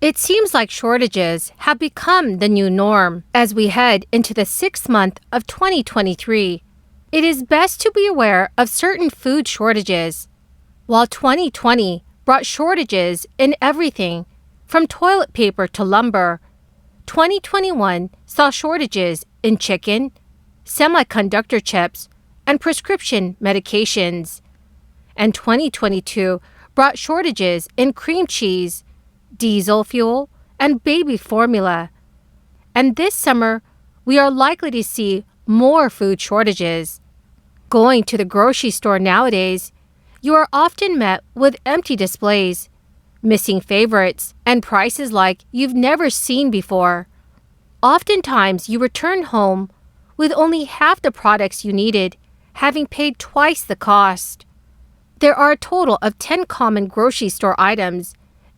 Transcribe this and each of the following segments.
It seems like shortages have become the new norm as we head into the sixth month of 2023. It is best to be aware of certain food shortages. While 2020 brought shortages in everything from toilet paper to lumber, 2021 saw shortages in chicken, semiconductor chips, and prescription medications. And 2022 brought shortages in cream cheese, diesel fuel, and baby formula. And this summer, we are likely to see more food shortages. Going to the grocery store nowadays, you are often met with empty displays, missing favorites, and prices like you've never seen before. Oftentimes, you return home with only half the products you needed, having paid twice the cost. There are a total of 10 common grocery store items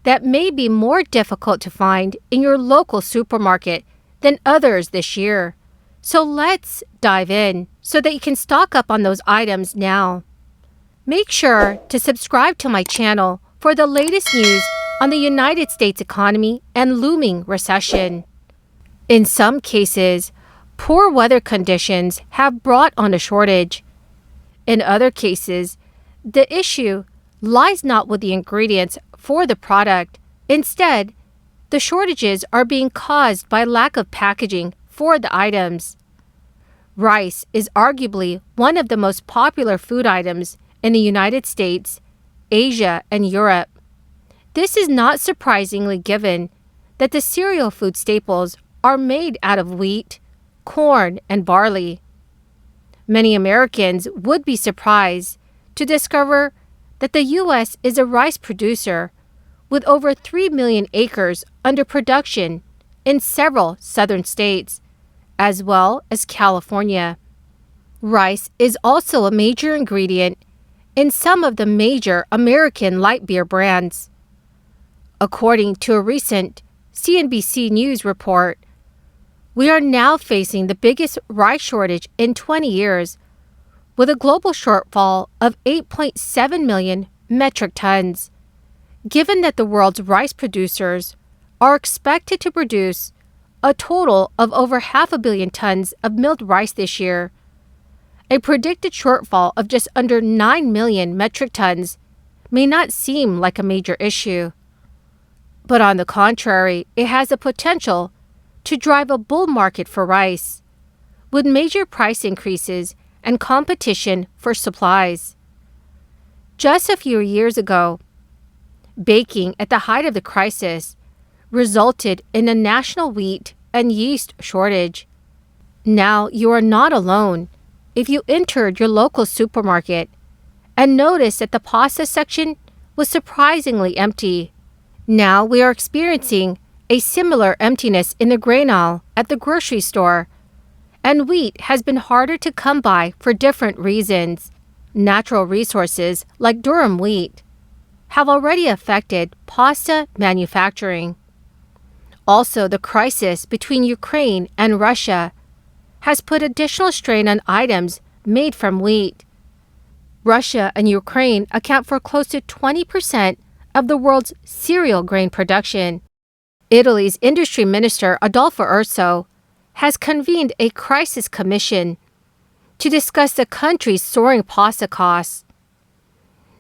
that may be more difficult to find in your local supermarket than others this year. So let's dive in so that you can stock up on those items now. Make sure to subscribe to my channel for the latest news on the United States economy and looming recession. In some cases, poor weather conditions have brought on a shortage. In other cases, the issue lies not with the ingredients for the product. Instead, the shortages are being caused by lack of packaging for the items. Rice is arguably one of the most popular food items in the United States, Asia, and Europe. This is not surprisingly given that the cereal food staples are made out of wheat, corn, and barley. Many Americans would be surprised to discover that the U.S. is a rice producer with over 3 million acres under production in several southern states, as well as California. Rice is also a major ingredient in some of the major American light beer brands. According to a recent CNBC News report, we are now facing the biggest rice shortage in 20 years, with a global shortfall of 8.7 million metric tons. Given that the world's rice producers are expected to produce a total of over 500 million tons of milled rice this year, a predicted shortfall of just under 9 million metric tons may not seem like a major issue. But on the contrary, it has the potential to drive a bull market for rice, with major price increases and competition for supplies. Just a few years ago, baking at the height of the crisis resulted in a national wheat and yeast shortage. Now you are not alone if you entered your local supermarket and noticed that the pasta section was surprisingly empty. Now we are experiencing a similar emptiness in the grain aisle at the grocery store, and wheat has been harder to come by for different reasons. Natural resources like durum wheat have already affected pasta manufacturing. Also, the crisis between Ukraine and Russia has put additional strain on items made from wheat. Russia and Ukraine account for close to 20% of the world's cereal grain production. Italy's industry minister Adolfo Urso has convened a crisis commission to discuss the country's soaring pasta costs.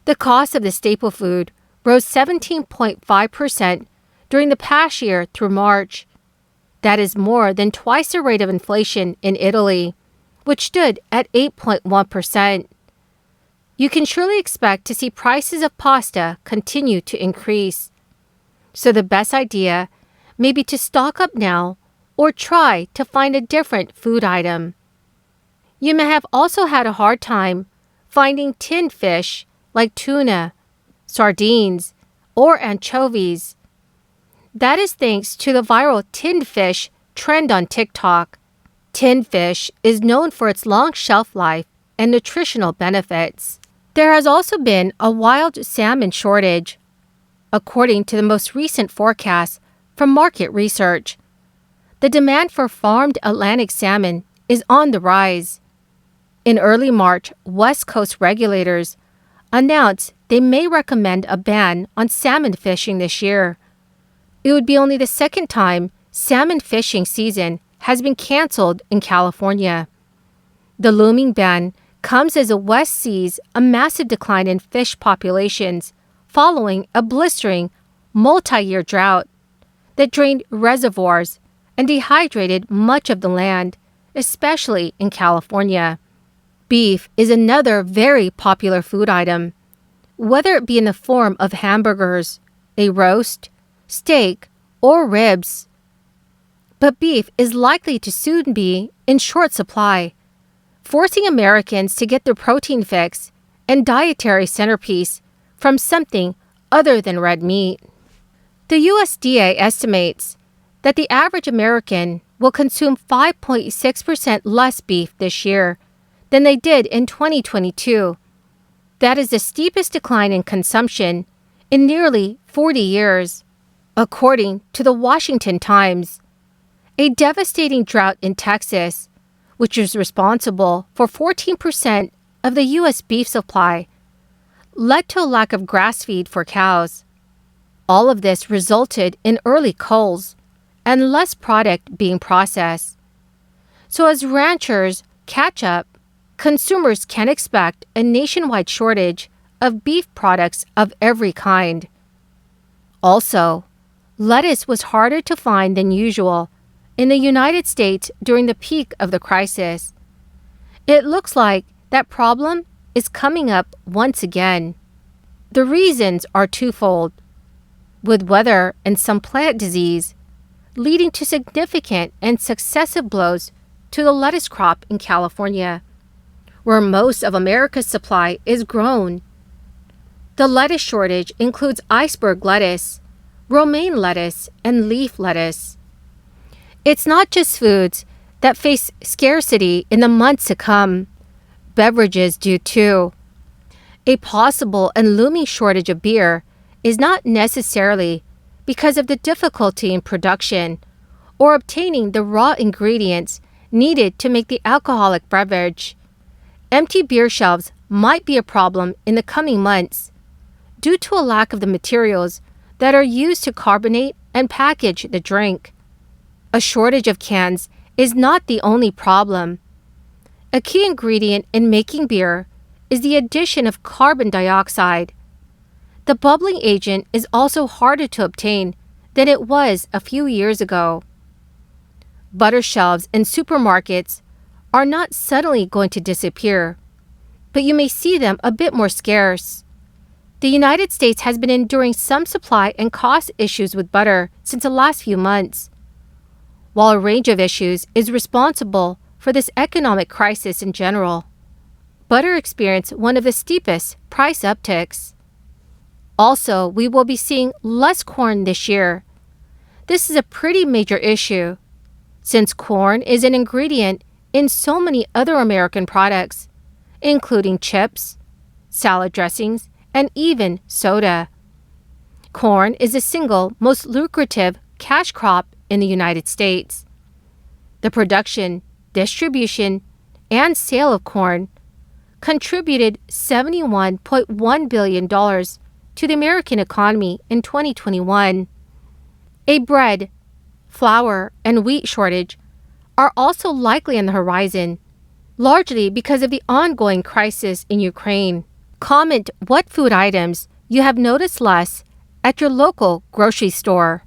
The cost of the staple food rose 17.5% during the past year through March. That is more than twice the rate of inflation in Italy, which stood at 8.1%. You can surely expect to see prices of pasta continue to increase. So the best idea may be to stock up now or try to find a different food item. You may have also had a hard time finding tinned fish like tuna, sardines, or anchovies. That is thanks to the viral tinned fish trend on TikTok. Tinned fish is known for its long shelf life and nutritional benefits. There has also been a wild salmon shortage, according to the most recent forecast from market research. The demand for farmed Atlantic salmon is on the rise. In early March, West Coast regulators announced they may recommend a ban on salmon fishing this year. It would be only the second time salmon fishing season has been canceled in California. The looming ban comes as the West sees a massive decline in fish populations following a blistering, multi-year drought that drained reservoirs and dehydrated much of the land, especially in California. Beef is another very popular food item, whether it be in the form of hamburgers, a roast, steak, or ribs. But beef is likely to soon be in short supply, forcing Americans to get their protein fix and dietary centerpiece from something other than red meat. The USDA estimates that the average American will consume 5.6% less beef this year than they did in 2022. That is the steepest decline in consumption in nearly 40 years, according to the Washington Times. A devastating drought in Texas, which is responsible for 14% of the U.S. beef supply, led to a lack of grass feed for cows. All of this resulted in early culls and less product being processed. So as ranchers catch up, consumers can expect a nationwide shortage of beef products of every kind. Also, lettuce was harder to find than usual in the United States during the peak of the crisis. It looks like that problem is coming up once again. The reasons are twofold, with weather and some plant disease leading to significant and successive blows to the lettuce crop in California, where most of America's supply is grown. The lettuce shortage includes iceberg lettuce, romaine lettuce, and leaf lettuce. It's not just foods that face scarcity in the months to come. Beverages do too. A possible and looming shortage of beer is not necessarily because of the difficulty in production or obtaining the raw ingredients needed to make the alcoholic beverage. Empty beer shelves might be a problem in the coming months due to a lack of the materials that are used to carbonate and package the drink. A shortage of cans is not the only problem. A key ingredient in making beer is the addition of carbon dioxide. The bubbling agent is also harder to obtain than it was a few years ago. Butter shelves in supermarkets are not suddenly going to disappear, but you may see them a bit more scarce. The United States has been enduring some supply and cost issues with butter since the last few months. While a range of issues is responsible for this economic crisis in general, butter experienced one of the steepest price upticks. Also, we will be seeing less corn this year. This is a pretty major issue, since corn is an ingredient in so many other American products, including chips, salad dressings, and even soda. Corn is the single most lucrative cash crop in the United States. The production, distribution, and sale of corn contributed $71.1 billion to the American economy in 2021. A bread, flour, and wheat shortage are also likely on the horizon, largely because of the ongoing crisis in Ukraine. Comment what food items you have noticed less at your local grocery store.